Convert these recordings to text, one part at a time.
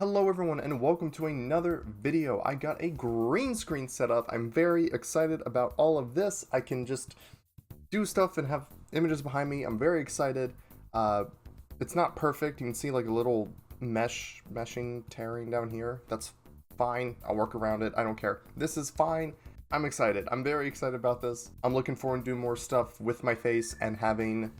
Hello everyone and welcome to another video. I got a green screen set up. I'm very excited about all of this. I can just do stuff and have images behind me. I'm very excited. It's not perfect. You can see like a little meshing tearing down here. That's fine. I'll work around it. I don't care. This is fine. I'm excited. I'm very excited about this. I'm looking forward to doing more stuff with my face and having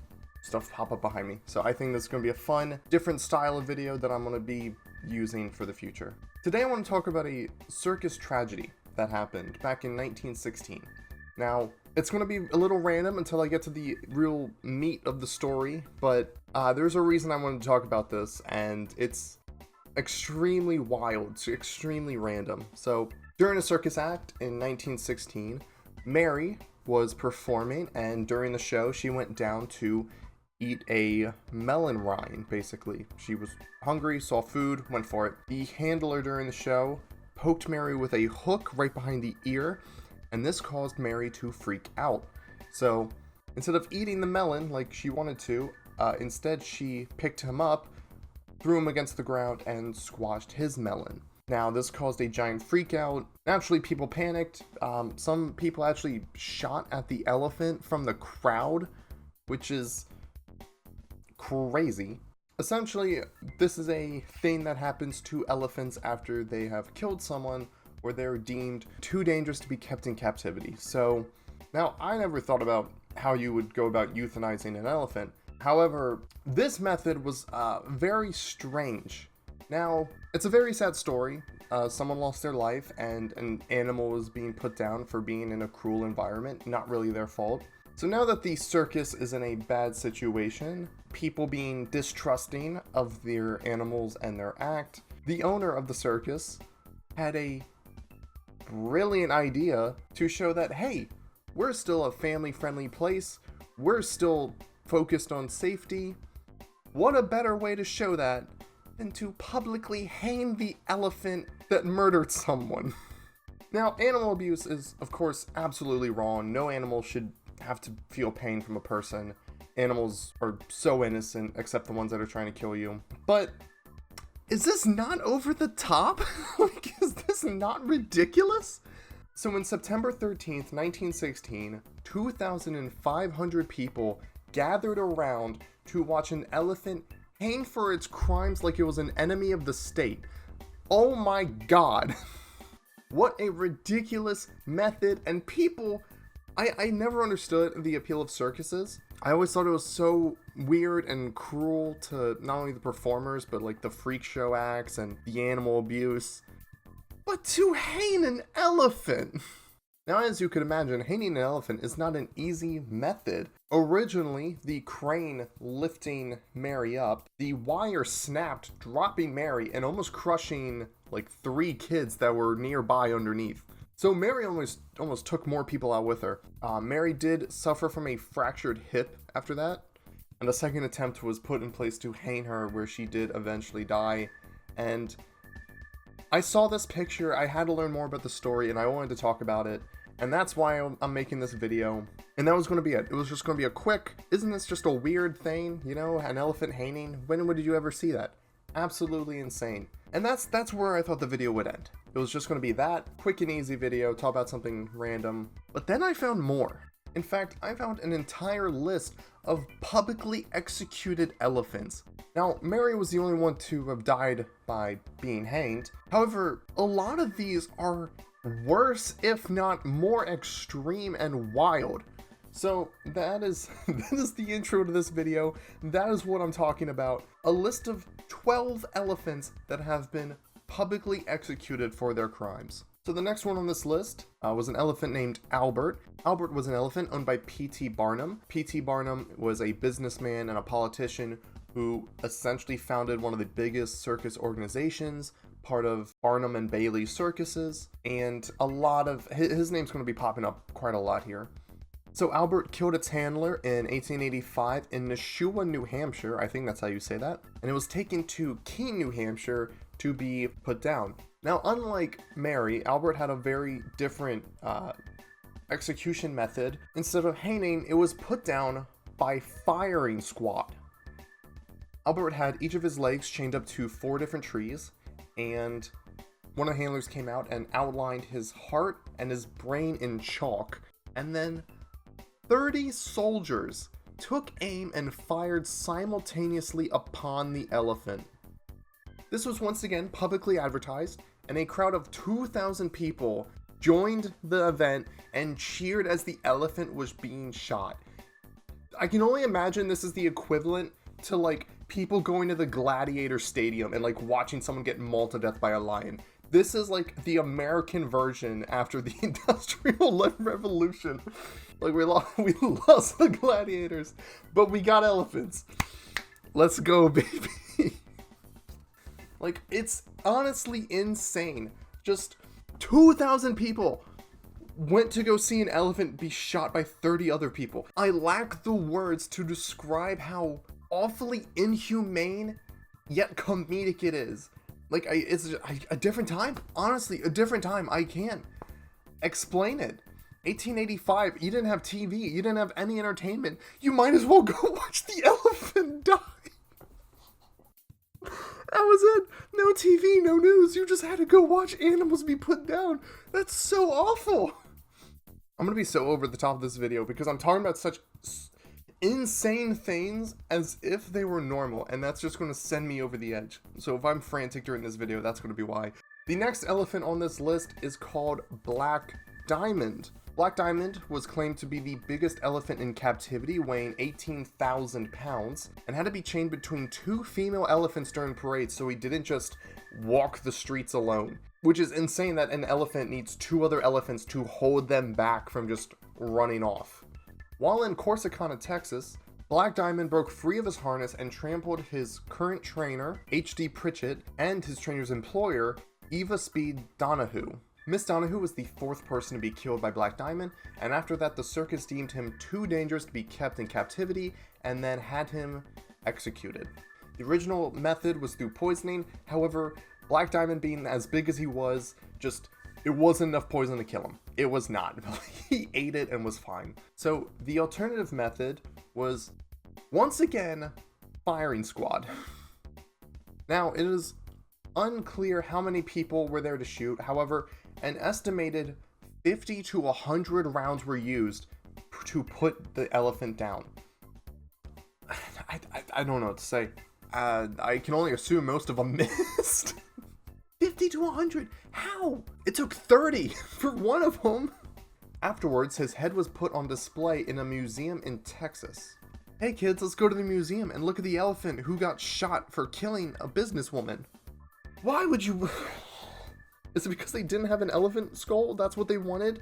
stuff pop up behind me. So I think this is going to be a fun, different style of video that I'm going to be using for the future. Today I want to talk about a circus tragedy that happened back in 1916. Now, it's going to be a little random until I get to the real meat of the story, but there's a reason I wanted to talk about this, and it's extremely wild, extremely random. So, during a circus act in 1916, Mary was performing, and during the show, she went down to eat a melon rind, basically. She was hungry, saw food, went for it. The handler during the show poked Mary with a hook right behind the ear, and this caused Mary to freak out. So instead of eating the melon like she wanted to, instead she picked him up, threw him against the ground, and squashed his melon. Now, this caused a giant freak out. Naturally, people panicked. Some people actually shot at the elephant from the crowd, which is crazy. Essentially, this is a thing that happens to elephants after they have killed someone or they're deemed too dangerous to be kept in captivity. So, now I never thought about how you would go about euthanizing an elephant. However, this method was very strange. Now, it's a very sad story. Someone lost their life and an animal was being put down for being in a cruel environment, not really their fault. So now that the circus is in a bad situation, people being distrusting of their animals and their act, the owner of the circus had a brilliant idea to show that, hey, we're still a family-friendly place, we're still focused on safety. What a better way to show that than to publicly hang the elephant that murdered someone. Now, animal abuse is, of course, absolutely wrong. No animal should have to feel pain from a person. Animals are so innocent, except the ones that are trying to kill you. But is this not over the top? Like, is this not ridiculous? So on September 13th, 1916, 2,500 people gathered around to watch an elephant hang for its crimes like it was an enemy of the state. Oh my god. What a ridiculous method, and people, I never understood the appeal of circuses. I always thought it was so weird and cruel to not only the performers, but like the freak show acts and the animal abuse. But to hang an elephant! Now, as you could imagine, hanging an elephant is not an easy method. Originally, the crane lifting Mary up, the wire snapped, dropping Mary and almost crushing like 3 kids that were nearby underneath. So Mary almost took more people out with her. Mary did suffer from a fractured hip after that, and a second attempt was put in place to hang her, where she did eventually die. And I saw this picture, I had to learn more about the story, and I wanted to talk about it, and that's why I'm making this video. And that was going to be it. It was just going to be a quick, isn't this just a weird thing, you know, an elephant hanging? When did you ever see that? Absolutely insane. And that's where I thought the video would end. It was just going to be that quick and easy video, talk about something random. But then I found more. In fact, I found an entire list of publicly executed elephants. Now, Mary was the only one to have died by being hanged. However, a lot of these are worse, if not more extreme and wild. So that is the intro to this video. That is what I'm talking about. A list of 12 elephants that have been publicly executed for their crimes. So the next one on this list was an elephant named Albert. Albert was an elephant owned by P.T. Barnum. P.T. Barnum was a businessman and a politician who essentially founded one of the biggest circus organizations, part of Barnum and Bailey circuses, and a lot of his name's going to be popping up quite a lot here. So Albert killed its handler in 1885 in Nashua, New Hampshire. I think that's how you say that. And it was taken to Keene, New Hampshire to be put down. Now, unlike Mary, Albert had a very different execution method. Instead of hanging, it was put down by firing squad. Albert had each of his legs chained up to 4 different trees, and one of the handlers came out and outlined his heart and his brain in chalk, and then 30 soldiers took aim and fired simultaneously upon the elephant. This was once again publicly advertised, and a crowd of 2,000 people joined the event and cheered as the elephant was being shot. I can only imagine this is the equivalent to like people going to the Gladiator Stadium and like watching someone get mauled to death by a lion. This is like the American version after the Industrial Revolution. Like we lost the gladiators, but we got elephants. Let's go, baby. Like, it's honestly insane. Just 2,000 people went to go see an elephant be shot by 30 other people. I lack the words to describe how awfully inhumane yet comedic it is. Like, it's a different time. Honestly, a different time. I can't explain it. 1885, you didn't have TV, you didn't have any entertainment. You might as well go watch the elephant die. That was it. No TV, no news. You just had to go watch animals be put down. That's so awful. I'm gonna be so over the top of this video because I'm talking about such insane things as if they were normal, and that's just gonna send me over the edge. So if I'm frantic during this video, that's gonna be why. The next elephant on this list is called Black Diamond. Black Diamond was claimed to be the biggest elephant in captivity, weighing 18,000 pounds, and had to be chained between two female elephants during parades so he didn't just walk the streets alone. Which is insane that an elephant needs two other elephants to hold them back from just running off. While in Corsicana, Texas, Black Diamond broke free of his harness and trampled his current trainer, H.D. Pritchett, and his trainer's employer, Eva Speed Donahue. Miss Donahue was the fourth person to be killed by Black Diamond, and after that the circus deemed him too dangerous to be kept in captivity and then had him executed. The original method was through poisoning, however, Black Diamond being as big as he was, it wasn't enough poison to kill him. It was not. He ate it and was fine. So the alternative method was, once again, firing squad. Now, it is unclear how many people were there to shoot, however, an estimated 50 to 100 rounds were used to put the elephant down. I don't know what to say. I can only assume most of them missed. 50 to 100? How? It took 30 for one of them. Afterwards, his head was put on display in a museum in Texas. Hey kids, let's go to the museum and look at the elephant who got shot for killing a businesswoman. Why would you... Is it because they didn't have an elephant skull? That's what they wanted?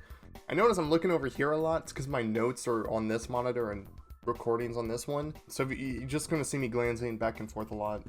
I notice I'm looking over here a lot. It's because my notes are on this monitor and recordings on this one. So you're just going to see me glancing back and forth a lot.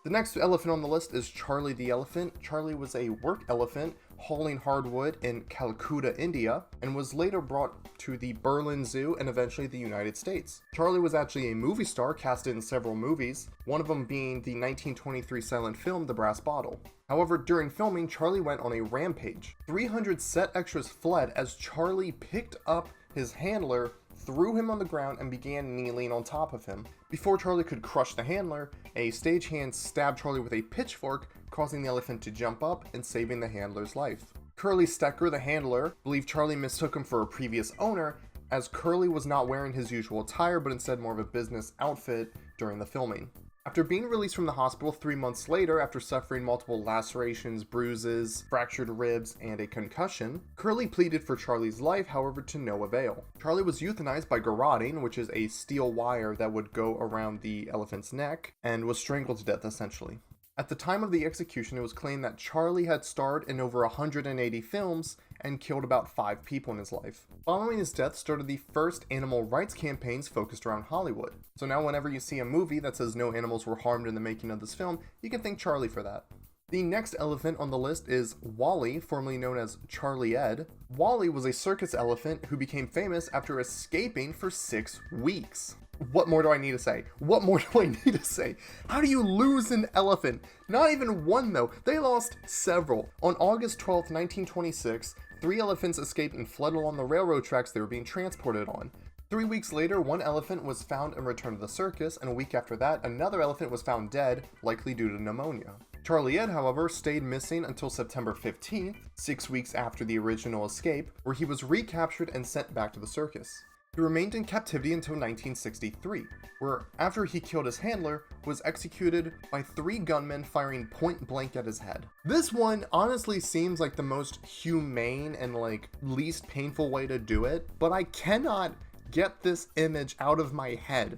The next elephant on the list is Charlie the elephant. Charlie was a work elephant hauling hardwood in Calcutta, India, and was later brought to the Berlin Zoo and eventually the United States. Charlie was actually a movie star casted in several movies, one of them being the 1923 silent film The Brass Bottle. However, during filming, Charlie went on a rampage. 300 set extras fled as Charlie picked up his handler, threw him on the ground, and began kneeling on top of him. Before Charlie could crush the handler, a stagehand stabbed Charlie with a pitchfork, causing the elephant to jump up and saving the handler's life. Curly Stecker, the handler, believed Charlie mistook him for a previous owner, as Curly was not wearing his usual attire but instead more of a business outfit during the filming. After being released from the hospital 3 months later, after suffering multiple lacerations, bruises, fractured ribs, and a concussion, Curly pleaded for Charlie's life, however, to no avail. Charlie was euthanized by garroting, which is a steel wire that would go around the elephant's neck, and was strangled to death essentially. At the time of the execution, it was claimed that Charlie had starred in over 180 films and killed about 5 people in his life. Following his death started the first animal rights campaigns focused around Hollywood. So now whenever you see a movie that says no animals were harmed in the making of this film, you can thank Charlie for that. The next elephant on the list is Wally, formerly known as Charlie Ed. Wally was a circus elephant who became famous after escaping for 6 weeks. What more do I need to say? What more do I need to say? How do you lose an elephant? Not even one though, they lost several. On August 12, 1926, 3 elephants escaped and fled along the railroad tracks they were being transported on. 3 weeks later, 1 elephant was found and returned to the circus, and a week after that, another elephant was found dead, likely due to pneumonia. Charlie Ed, however, stayed missing until September 15th, 6 weeks after the original escape, where he was recaptured and sent back to the circus. He remained in captivity until 1963, where, after he killed his handler, was executed by 3 gunmen firing point blank at his head. This one honestly seems like the most humane and least painful way to do it, but I cannot get this image out of my head.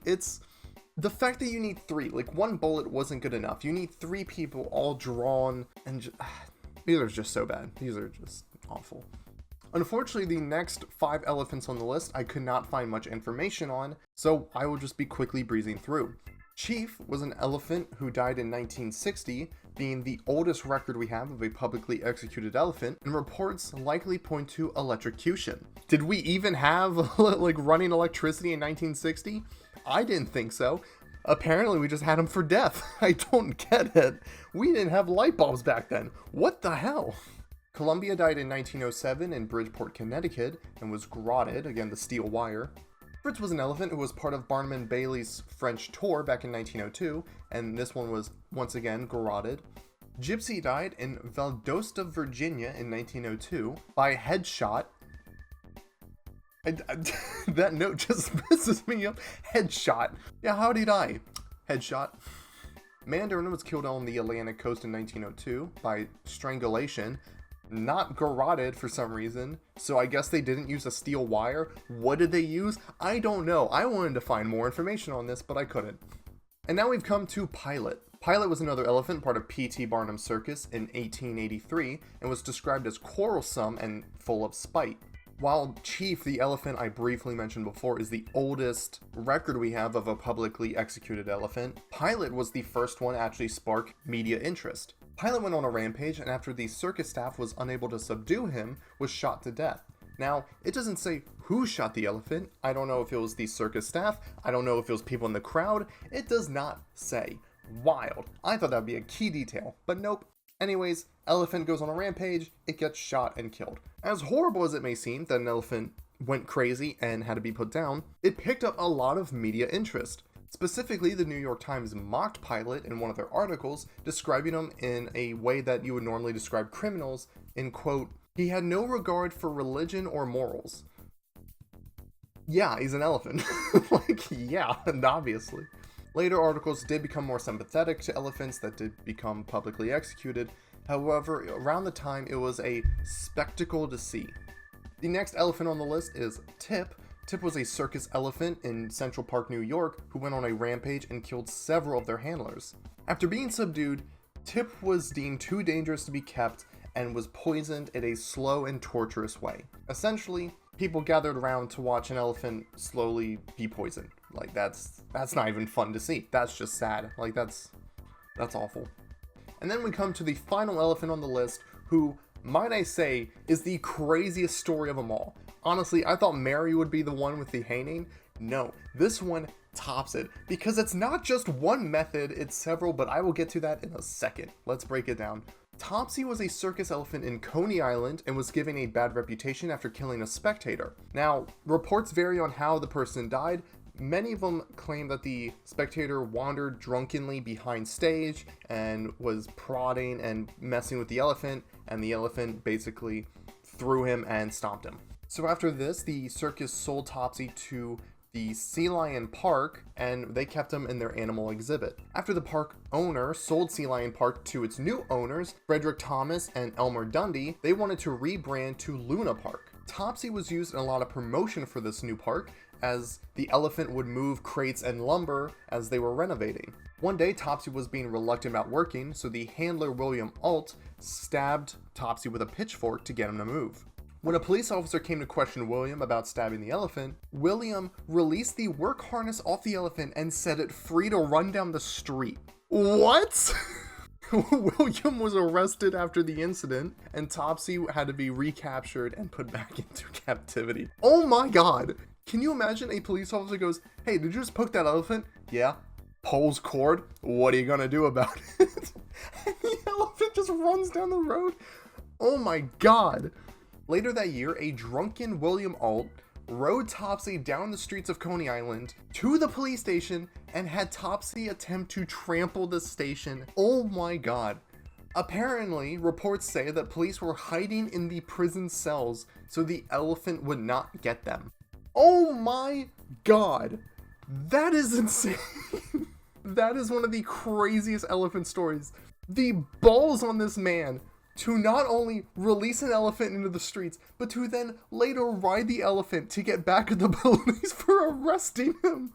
It's the fact that you need 3, 1 bullet wasn't good enough. You need 3 people all drawn, and these are just so bad. These are just awful. Unfortunately, the next 5 elephants on the list I could not find much information on, so I will just be quickly breezing through. Chief was an elephant who died in 1960, being the oldest record we have of a publicly executed elephant, and reports likely point to electrocution. Did we even have running electricity in 1960? I didn't think so. Apparently we just had him for death. I don't get it. We didn't have light bulbs back then. What the hell? Columbia died in 1907 in Bridgeport, Connecticut, and was garroted, again the steel wire. Fritz was an elephant who was part of Barnum and Bailey's French tour back in 1902, and this one was once again garroted. Gypsy died in Valdosta, Virginia in 1902 by headshot. That note just pisses me up. Headshot. Yeah, how'd he die? Headshot. Mandarin was killed on the Atlantic coast in 1902 by strangulation, not garroted for some reason, so I guess they didn't use a steel wire. What did they use? I don't know. I wanted to find more information on this, but I couldn't. And now we've come to Pilot. Pilot was another elephant, part of P.T. Barnum's circus in 1883, and was described as quarrelsome and full of spite. While Chief, the elephant I briefly mentioned before, is the oldest record we have of a publicly executed elephant, Pilot was the first one to actually spark media interest. Pilot went on a rampage, and after the circus staff was unable to subdue him, was shot to death. Now, it doesn't say who shot the elephant. I don't know if it was the circus staff. I don't know if it was people in the crowd. It does not say. Wild. I thought that would be a key detail, but nope. Anyways, elephant goes on a rampage, it gets shot and killed. As horrible as it may seem that an elephant went crazy and had to be put down, it picked up a lot of media interest. Specifically, the New York Times mocked Pilot in one of their articles, describing him in a way that you would normally describe criminals, in quote, "He had no regard for religion or morals." Yeah, he's an elephant. Yeah, obviously. Later articles did become more sympathetic to elephants that did become publicly executed. However, around the time, it was a spectacle to see. The next elephant on the list is Tip. Tip was a circus elephant in Central Park, New York, who went on a rampage and killed several of their handlers. After being subdued, Tip was deemed too dangerous to be kept and was poisoned in a slow and torturous way. Essentially, people gathered around to watch an elephant slowly be poisoned. That's not even fun to see. That's just sad. That's awful. And then we come to the final elephant on the list, who, might I say, is the craziest story of them all. Honestly, I thought Mary would be the one with the hanging. No, this one tops it, because it's not just one method, it's several, but I will get to that in a second. Let's break it down. Topsy was a circus elephant in Coney Island and was given a bad reputation after killing a spectator. Now, reports vary on how the person died. Many of them claim that the spectator wandered drunkenly behind stage and was prodding and messing with the elephant, and the elephant basically threw him and stomped him. So after this, the circus sold Topsy to the Sea Lion Park, and they kept him in their animal exhibit. After the park owner sold Sea Lion Park to its new owners, Frederick Thomas and Elmer Dundee, they wanted to rebrand to Luna Park. Topsy was used in a lot of promotion for this new park, as the elephant would move crates and lumber as they were renovating. One day, Topsy was being reluctant about working, so the handler William Alt stabbed Topsy with a pitchfork to get him to move. When a police officer came to question William about stabbing the elephant, William released the work harness off the elephant and set it free to run down the street. What? William was arrested after the incident, and Topsy had to be recaptured and put back into captivity. Oh my god! Can you imagine a police officer goes, "Hey, did you just poke that elephant?" "Yeah." "Pulls cord? What are you gonna do about it?" And the elephant just runs down the road. Oh my god! Later that year, a drunken William Alt rode Topsy down the streets of Coney Island to the police station and had Topsy attempt to trample the station. Oh my god. Apparently, reports say that police were hiding in the prison cells so the elephant would not get them. Oh my god. That is insane. That is one of the craziest elephant stories. The balls on this man to not only release an elephant into the streets, but to then later ride the elephant to get back at the police for arresting him.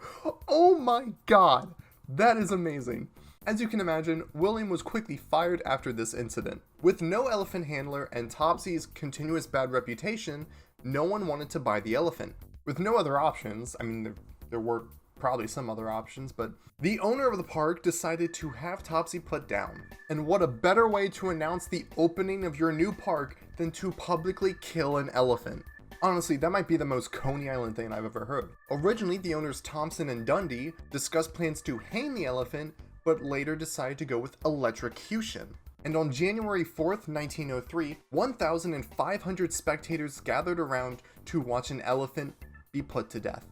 Oh my god. That is amazing. As you can imagine, William was quickly fired after this incident. With no elephant handler and Topsy's continuous bad reputation, no one wanted to buy the elephant. With no other options, I mean, there were probably some other options, but the owner of the park decided to have Topsy put down. And what a better way to announce the opening of your new park than to publicly kill an elephant. Honestly, that might be the most Coney Island thing I've ever heard. Originally, the owners Thompson and Dundee discussed plans to hang the elephant, but later decided to go with electrocution. And on January 4th, 1903, 1,500 spectators gathered around to watch an elephant be put to death.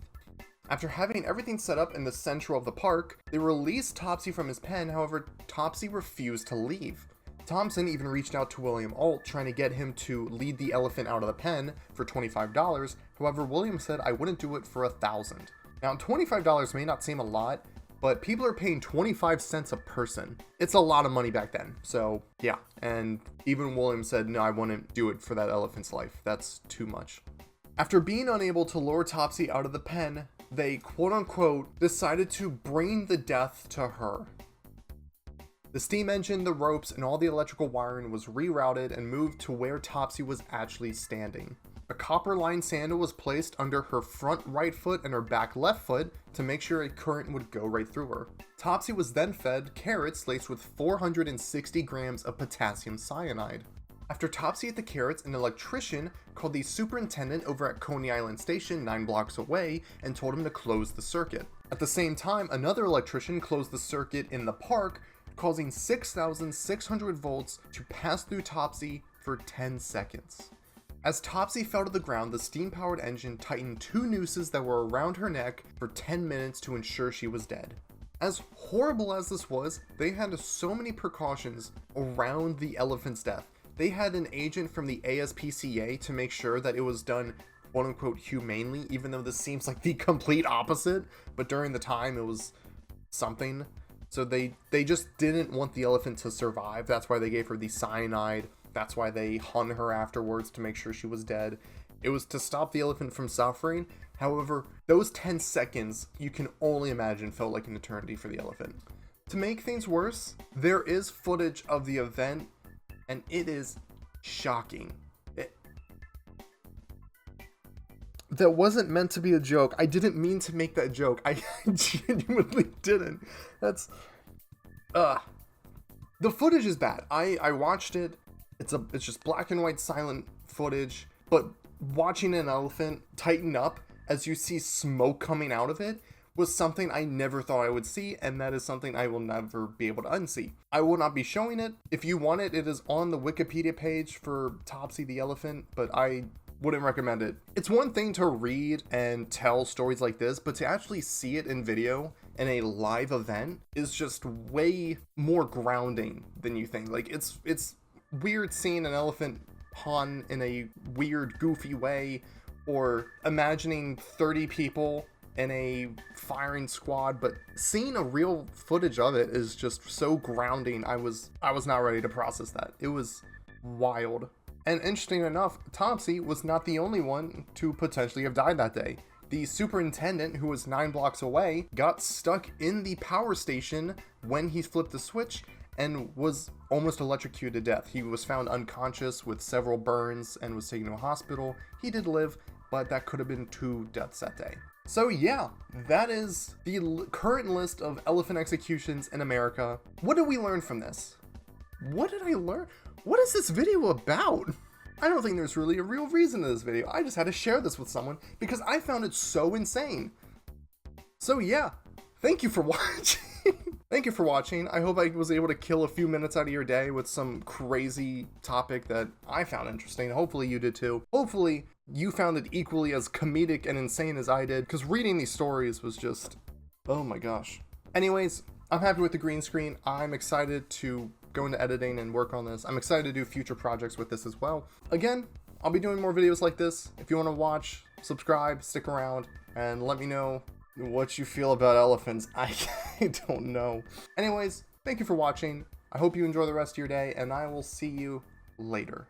After having everything set up in the center of the park, they released Topsy from his pen. However, Topsy refused to leave. Thompson even reached out to William Alt, trying to get him to lead the elephant out of the pen for $25. However, William said, "I wouldn't do it for $1,000. Now, $25 may not seem a lot, but people are paying 25 cents a person. It's a lot of money back then. So yeah, and even William said, "No, I wouldn't do it for that elephant's life. That's too much." After being unable to lure Topsy out of the pen, they quote-unquote decided to bring the death to her. The steam engine, the ropes, and all the electrical wiring was rerouted and moved to where Topsy was actually standing. A copper-lined sandal was placed under her front right foot and her back left foot to make sure a current would go right through her. Topsy was then fed carrots laced with 460 grams of potassium cyanide. After Topsy ate the carrots, an electrician called the superintendent over at Coney Island Station 9 blocks away and told him to close the circuit. At the same time, another electrician closed the circuit in the park, causing 6,600 volts to pass through Topsy for 10 seconds. As Topsy fell to the ground, the steam-powered engine tightened 2 nooses that were around her neck for 10 minutes to ensure she was dead. As horrible as this was, they had so many precautions around the elephant's death. They had an agent from the ASPCA to make sure that it was done quote-unquote humanely, even though this seems like the complete opposite, but during the time it was something. So they just didn't want the elephant to survive. That's why they gave her the cyanide. That's why they hung her afterwards to make sure she was dead. It was to stop the elephant from suffering. However, those 10 seconds, you can only imagine, felt like an eternity for the elephant. To make things worse, there is footage of the event, and it is shocking. That wasn't meant to be a joke. I didn't mean to make that joke. I genuinely didn't. That's... The footage is bad. I watched it. It's just black and white silent footage, but watching an elephant tighten up as you see smoke coming out of it was something I never thought I would see, and that is something I will never be able to unsee. I will not be showing it. If you want it, it is on the Wikipedia page for Topsy the elephant, but I wouldn't recommend it. It's one thing to read and tell stories like this, but to actually see it in video in a live event is just way more grounding than you think. Like, it's weird seeing an elephant pun in a weird, goofy way, or imagining 30 people in a firing squad, but seeing a real footage of it is just so grounding. I was not ready to process that. It was wild. And interesting enough, Topsy was not the only one to potentially have died that day. The superintendent, who was 9 blocks away, got stuck in the power station when he flipped the switch and was almost electrocuted to death. He was found unconscious with several burns and was taken to a hospital. He did live, but that could have been 2 deaths that day. So yeah, that is the current list of elephant executions in America. What did we learn from this? What did I learn? What is this video about? I don't think there's really a real reason to this video. I just had to share this with someone because I found it so insane. So yeah, thank you for watching. Thank you for watching. I hope I was able to kill a few minutes out of your day with some crazy topic that I found interesting. Hopefully you did too. Hopefully you found it equally as comedic and insane as I did, because reading these stories was just, oh my gosh. Anyways, I'm happy with the green screen. I'm excited to go into editing and work on this. I'm excited to do future projects with this as well. Again, I'll be doing more videos like this. If you want to watch, subscribe, stick around, and let me know what you feel about elephants. I don't know. Anyways, thank you for watching. I hope you enjoy the rest of your day, and I will see you later.